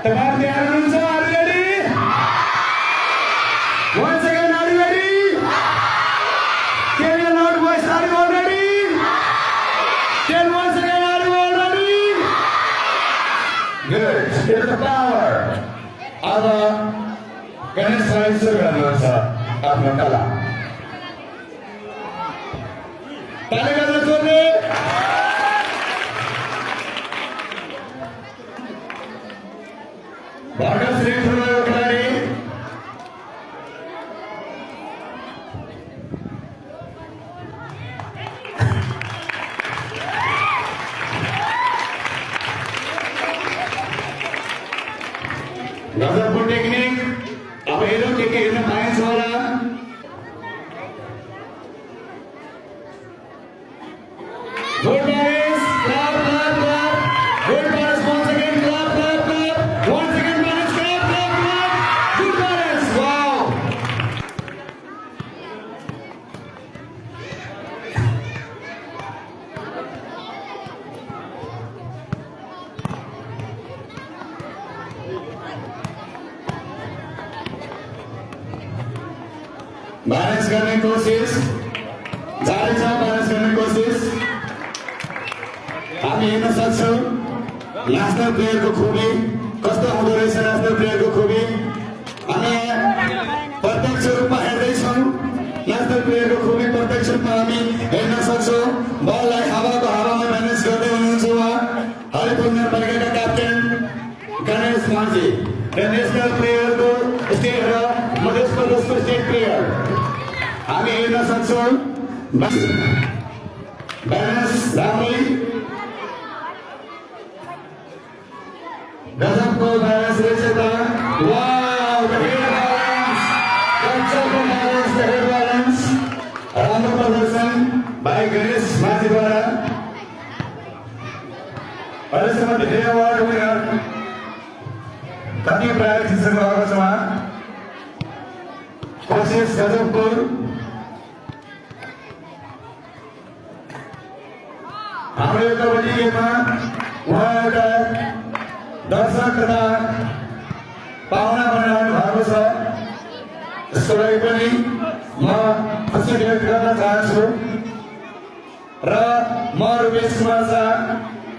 Teman tayar huनुहुन्छ? Are you ready? Once again, are you ready? Can you loud voice? Are you all ready? Then once again, are you all ready? Good. Here's the power. अब गणेश भाइ सुरु गर्नुहुन्छ आफ्नो कला। ताली बजाउन छोड्ने। भर्खर सिलेक्ट हुनुभएको खेलाडी गजबको टेक्निक। अब हेरौँ के हेर्न पाइन्छ होला। Good balance, clap, clap, clap. Good balance, once again, clap, clap, clap. Once again, balance, clap, clap, clap. Good balance, wow. Balance करने की कोशिश जारी छ। balance करने की कोशिश हामी हेर्न सक्छौँ नेसनल प्लेयरको खुबी कस्तो हुँदो रहेछ। नेसनल प्लेयरको खुबी हामी प्रत्यक्ष रूपमा हेर्दैछौँ। नेसनल प्लेयरको खुबी प्रत्यक्ष रूपमा हामी हेर्न सक्छौँ। बललाई हावामा म्यानेज गर्दै हुनुहुन्छ उहाँ हरिपुर नगरपालिकाका क्याप्टेन गणेश माझी र नेसनल प्लेयरको स्टेट र मध्य प्रदेशको स्टेट प्लेयर हामी हेर्न सक्छौँ। ब्यालेन्स राम्रै गजबको ब्यालेन्स रहेछ त। वाउ, द हेड ब्यालेन्स, गजबको ब्यालेन्स, द हेड ब्यालेन्स। राम्रो प्रदर्शन भाइ गणेश माझीद्वारा। अहिलेसम्म धेरै अवार्ड विनर कति प्राइज जित्नु भएको छ उहाँ। कोशिश गजबको। हाम्रो यो कबड्डी गेममा उहाँ एउटा दर्शक तथा पाहुना बनिरहनु भएको छ। यसको लागि पनि म खुसी व्यक्त गर्न चाहन्छु र म रुपेश कुमार शाह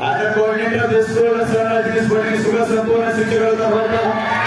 आज कोअर्डिनेटर देशको र शरणार्थी देशको शुभ सम्पूर्ण शिक्षकहरू तर्फबाट